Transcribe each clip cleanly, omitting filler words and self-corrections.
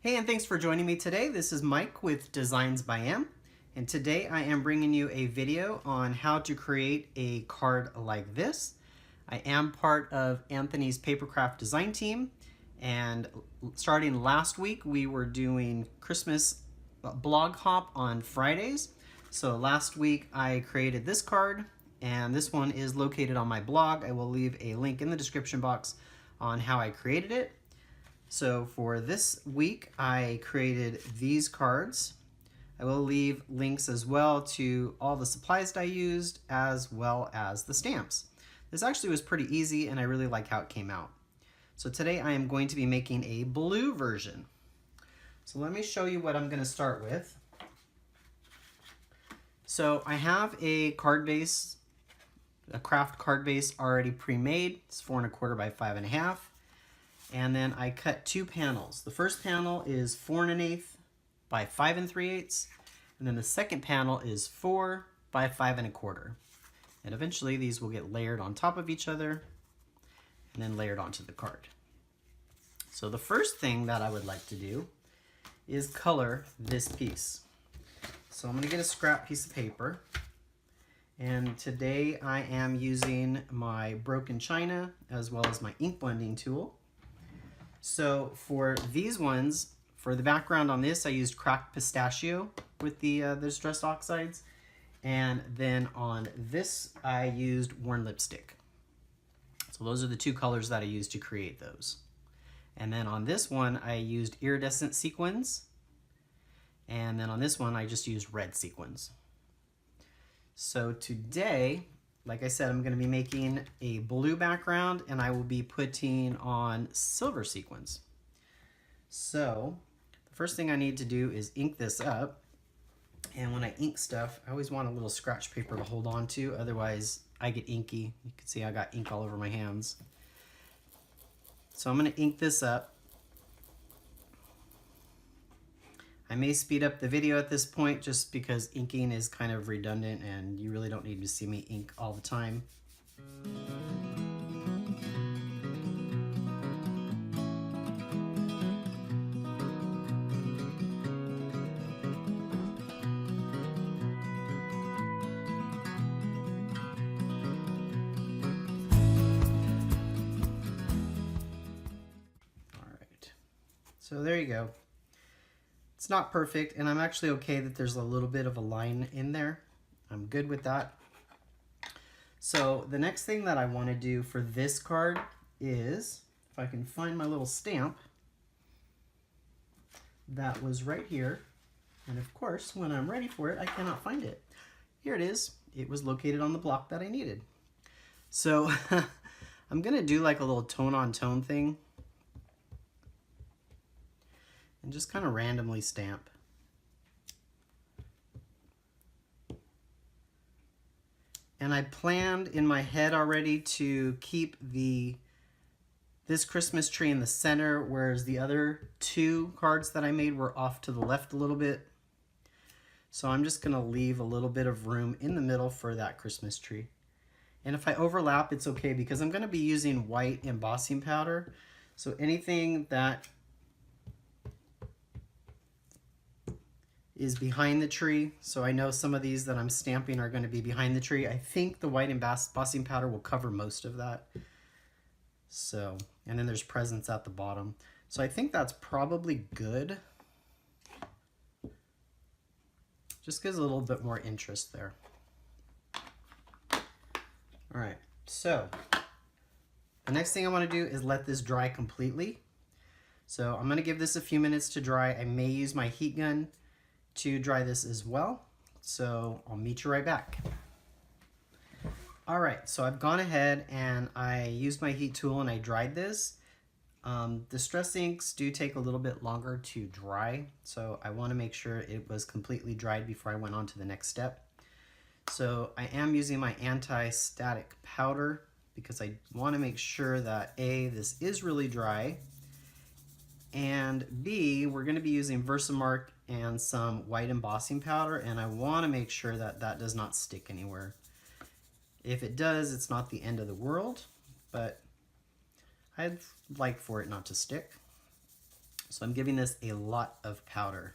Hey, and thanks for joining me today. This is Mike with Designs by Em, and today I am bringing you a video on how to create a card like this. I am part of Anthony's Papercraft design team, and starting last week we were doing Christmas blog hop on Fridays. So last week I created this card, and this one is located on my blog. I will leave a link in the description box on how I created it. So for this week, I created these cards. I will leave links as well to all the supplies that I used, as well as the stamps. This actually was pretty easy, and I really like how it came out. So today I am going to be making a blue version. So let me show you what I'm going to start with. So I have a card base, a craft card base already pre-made. It's 4 1/4 by 5 1/2. And then I cut 2 panels. The first panel is 4 1/8 by 5 3/8, and then the second panel is 4 by 5 1/4. And eventually these will get layered on top of each other and then layered onto the card. So the first thing that I would like to do is color this piece. So I'm going to get a scrap piece of paper, and today I am using my broken china as well as my ink blending tool. So for these ones, for the background on this, I used cracked pistachio with the distressed oxides. And then on this, I used worn lipstick. So those are the 2 colors that I used to create those. And then on this one, I used iridescent sequins. And then on this one, I just used red sequins. So today, like I said, I'm going to be making a blue background, and I will be putting on silver sequins. So the first thing I need to do is ink this up. And when I ink stuff, I always want a little scratch paper to hold on to, otherwise I get inky. You can see I got ink all over my hands. So I'm going to ink this up. I may speed up the video at this point just because inking is kind of redundant and you really don't need to see me ink all the time. All right, so there you go. It's not perfect, and I'm actually okay that there's a little bit of a line in there. I'm good with that. So the next thing that I want to do for this card is, if I can find my little stamp that was right here, and of course when I'm ready for it I cannot find it. Here it is. It was located on the block that I needed. So I'm gonna do like a little tone on tone thing and just kind of randomly stamp. And I planned in my head already to keep this Christmas tree in the center, whereas the other 2 cards that I made were off to the left a little bit. So I'm just gonna leave a little bit of room in the middle for that Christmas tree. And if I overlap, it's okay because I'm gonna be using white embossing powder. So anything that is behind the tree. So I know some of these that I'm stamping are going to be behind the tree. I think the white embossing powder will cover most of that. So, and then there's presents at the bottom. So I think that's probably good. Just gives a little bit more interest there. All right, so the next thing I want to do is let this dry completely. So I'm going to give this a few minutes to dry. I may use my heat gun to dry this as well. So I'll meet you right back. All right, so I've gone ahead and I used my heat tool and I dried this. Distress inks do take a little bit longer to dry, so I want to make sure it was completely dried before I went on to the next step. So I am using my anti-static powder because I want to make sure that A, this is really dry, and B, we're going to be using Versamark and some white embossing powder, and I want to make sure that that does not stick anywhere. If it does, it's not the end of the world, but I'd like for it not to stick. So I'm giving this a lot of powder.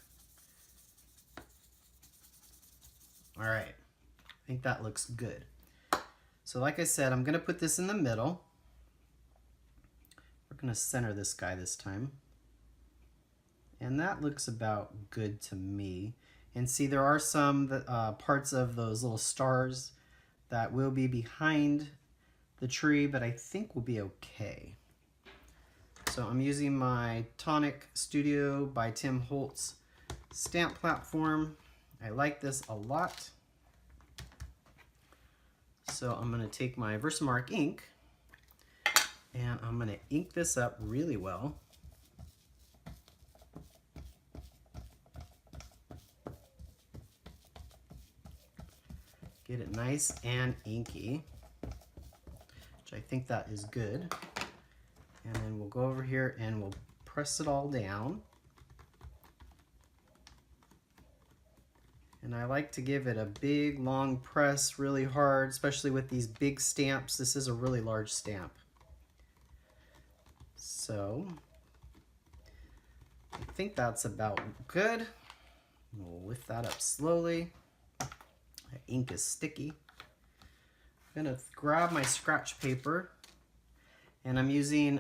All right, I think that looks good. So like I said, I'm gonna put this in the middle. We're gonna center this guy this time. And that looks about good to me. And see, there are some parts of those little stars that will be behind the tree, but I think will be okay. So I'm using my Tonic Studio by Tim Holtz stamp platform. I like this a lot. So I'm going to take my Versamark ink and I'm going to ink this up really well. Get it nice and inky, which I think that is good. And then we'll go over here and we'll press it all down. And I like to give it a big, long press really hard, especially with these big stamps. This is a really large stamp. So I think that's about good. We'll lift that up slowly. The ink is sticky. I'm gonna grab my scratch paper and I'm using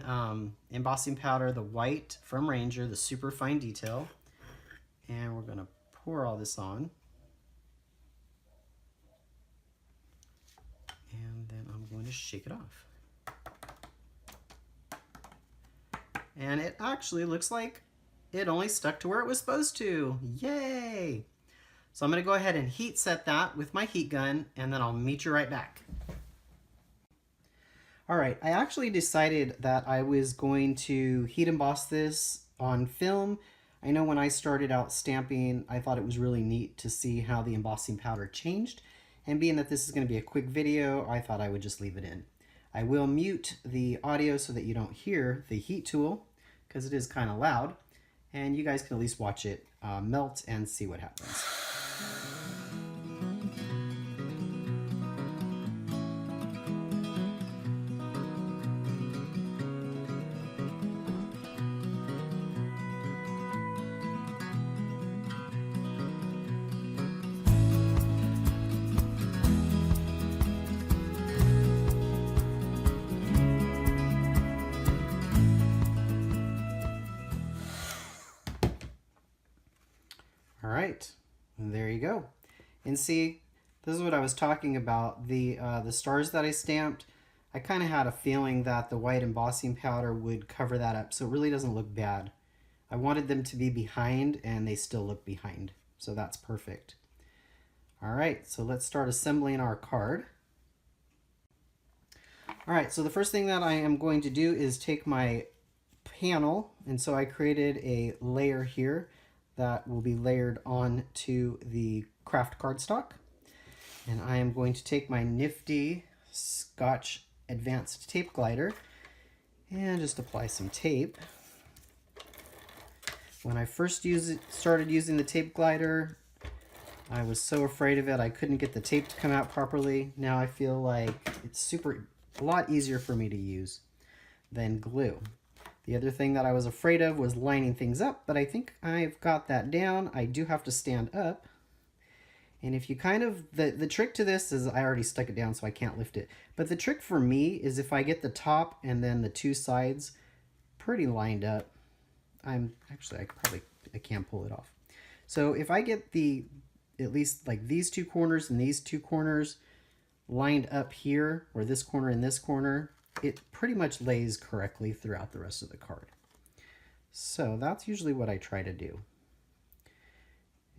embossing powder, the white from Ranger, the super fine detail. And we're gonna pour all this on. And then I'm going to shake it off. And it actually looks like it only stuck to where it was supposed to. Yay! So I'm going to go ahead and heat set that with my heat gun, and then I'll meet you right back. Alright, I actually decided that I was going to heat emboss this on film. I know when I started out stamping, I thought it was really neat to see how the embossing powder changed. And being that this is going to be a quick video, I thought I would just leave it in. I will mute the audio so that you don't hear the heat tool, because it is kind of loud. And you guys can at least watch it melt and see what happens. All right, and there you go. And see, this is what I was talking about. The stars that I stamped, I kind of had a feeling that the white embossing powder would cover that up, so it really doesn't look bad. I wanted them to be behind, and they still look behind, so that's perfect. All right, so let's start assembling our card. All right, so the first thing that I am going to do is take my panel, and so I created a layer here that will be layered onto the craft cardstock. And I am going to take my nifty Scotch Advanced Tape Glider and just apply some tape. When I first started using the tape glider, I was so afraid of it I couldn't get the tape to come out properly. Now I feel like it's a lot easier for me to use than glue. The other thing that I was afraid of was lining things up, but I think I've got that down. I do have to stand up. And if you the trick to this is I already stuck it down so I can't lift it. But the trick for me is if I get the top and then the two sides pretty lined up, I can't pull it off. So if I get at least like these two corners and these two corners lined up here, or this corner and this corner, it pretty much lays correctly throughout the rest of the card. So that's usually what I try to do.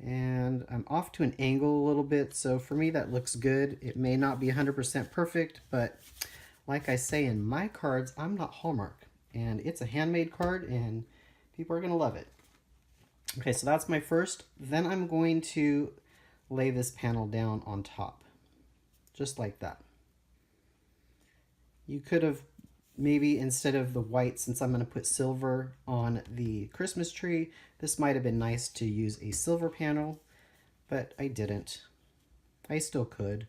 And I'm off to an angle a little bit, so for me that looks good. It may not be 100% perfect, but like I say in my cards, I'm not Hallmark. And it's a handmade card, and people are going to love it. Okay, so that's my first. Then I'm going to lay this panel down on top, just like that. You could have maybe, instead of the white, since I'm going to put silver on the Christmas tree, this might have been nice to use a silver panel, but I didn't. I still could,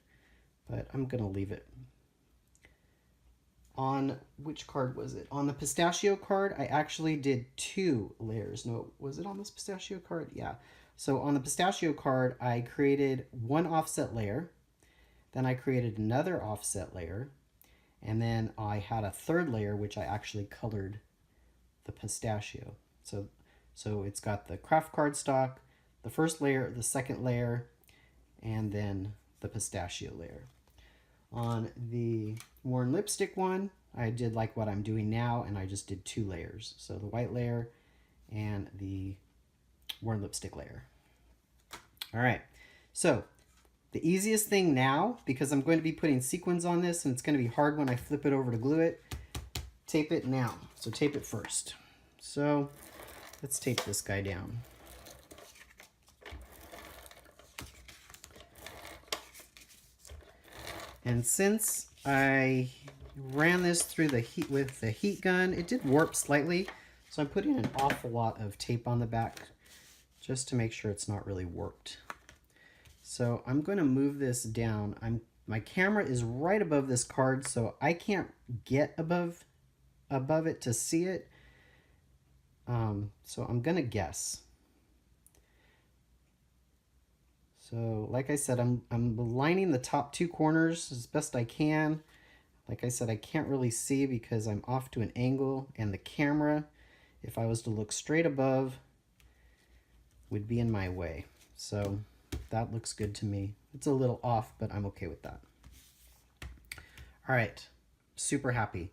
but I'm going to leave it. On which card was it? On the pistachio card, I actually did 2 layers. No, was it on this pistachio card? Yeah. So on the pistachio card, I created 1 offset layer. Then I created another offset layer. And then I had a 3rd layer, which I actually colored the pistachio. So it's got the craft cardstock, the 1st layer, the 2nd layer, and then the pistachio layer. On the worn lipstick one, I did like what I'm doing now, and I just did 2 layers. So the white layer and the worn lipstick layer. All right, so the easiest thing now, because I'm going to be putting sequins on this, and it's going to be hard when I flip it over to glue it, tape it now. So tape it first. So let's tape this guy down. And since I ran this through the heat with the heat gun, it did warp slightly. So I'm putting an awful lot of tape on the back just to make sure it's not really warped. So I'm going to move this down. My camera is right above this card, so I can't get above it to see it. So I'm going to guess. So like I said, I'm lining the top 2 corners as best I can. Like I said, I can't really see because I'm off to an angle, and the camera, if I was to look straight above, would be in my way. So that looks good to me. It's a little off, but I'm okay with that. All right, super happy.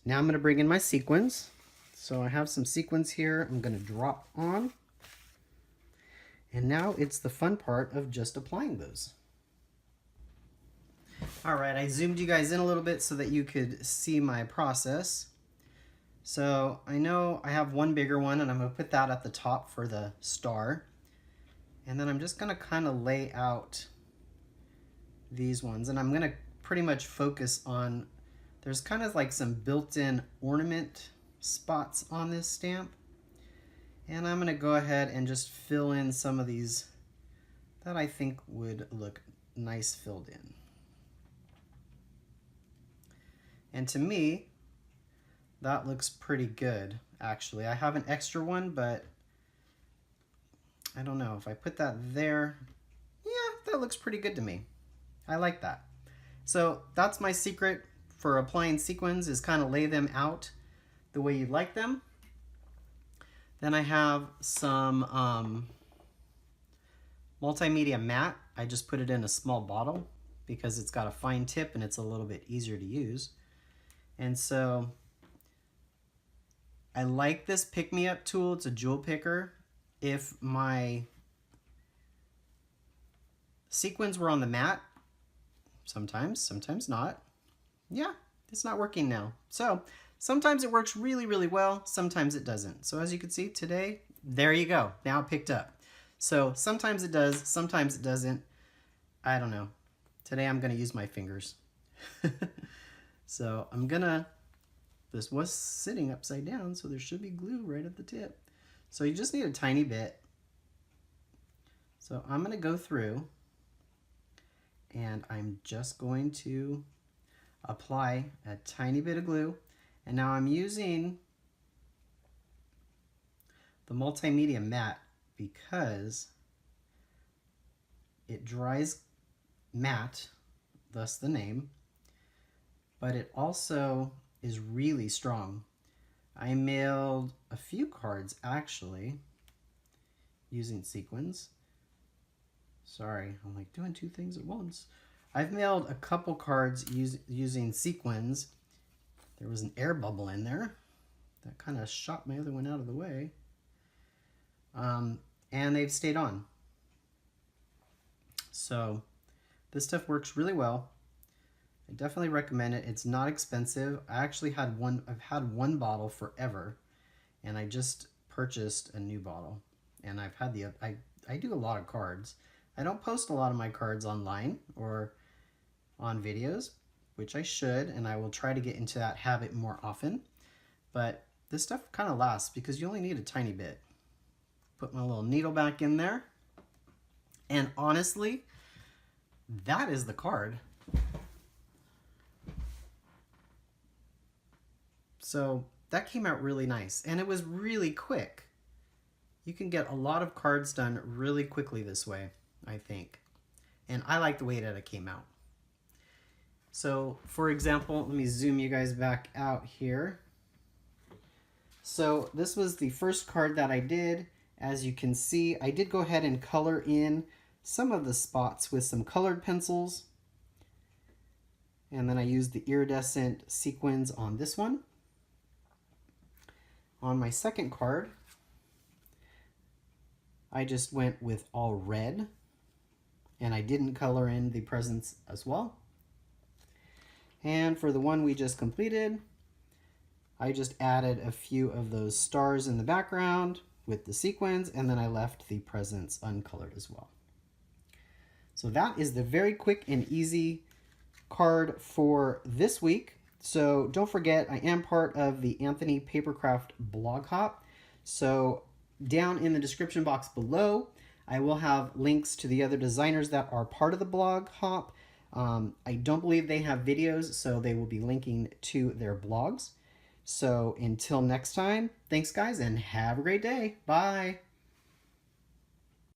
Now I'm going to bring in my sequins. So I have some sequins here I'm going to drop on. And now it's the fun part of just applying those. All right, I zoomed you guys in a little bit so that you could see my process. So I know I have one bigger one, and I'm going to put that at the top for the star. And then I'm just going to kind of lay out these ones. And I'm going to pretty much focus on, there's kind of like some built-in ornament spots on this stamp. And I'm going to go ahead and just fill in some of these that I think would look nice filled in. And to me, that looks pretty good, actually. I have an extra one, but I don't know. If I put that there, yeah, that looks pretty good to me. I like that. So that's my secret for applying sequins, is kind of lay them out the way you'd like them. Then I have some multimedia matte. I just put it in a small bottle because it's got a fine tip and it's a little bit easier to use. And so I like this pick-me-up tool. It's a jewel picker. If my sequins were on the mat, sometimes not. Yeah, it's not working now. So sometimes it works really, really well. Sometimes it doesn't. So as you can see today, there you go. Now it picked up. So sometimes it does, sometimes it doesn't. I don't know. Today I'm going to use my fingers. So this was sitting upside down, so there should be glue right at the tip. So you just need a tiny bit. So I'm going to go through and I'm just going to apply a tiny bit of glue. And now I'm using the multimedia matte because it dries matte, thus the name, but it also is really strong. I mailed a few cards actually using sequins. Sorry, I'm like doing 2 things at once. I've mailed a couple cards using sequins. There was an air bubble in there that kind of shot my other one out of the way. And they've stayed on. So this stuff works really well. I definitely recommend it. It's not expensive. I've had one bottle forever, and I just purchased a new bottle. And I've had I do a lot of cards. I don't post a lot of my cards online or on videos, which I should, and I will try to get into that habit more often. But this stuff kind of lasts because you only need a tiny bit. Put my little needle back in there. And honestly, that is the card. So that came out really nice, and it was really quick. You can get a lot of cards done really quickly this way, I think. And I like the way that it came out. So, for example, let me zoom you guys back out here. So this was the first card that I did. As you can see, I did go ahead and color in some of the spots with some colored pencils. And then I used the iridescent sequins on this one. On my second card, I just went with all red, and I didn't color in the presents as well. And for the one we just completed, I just added a few of those stars in the background with the sequins, and then I left the presents uncolored as well. So that is the very quick and easy card for this week. So don't forget, I am part of the Anthony Papercraft blog hop. So down in the description box below, I will have links to the other designers that are part of the blog hop. I don't believe they have videos, so they will be linking to their blogs. So until next time, thanks guys, and have a great day. Bye.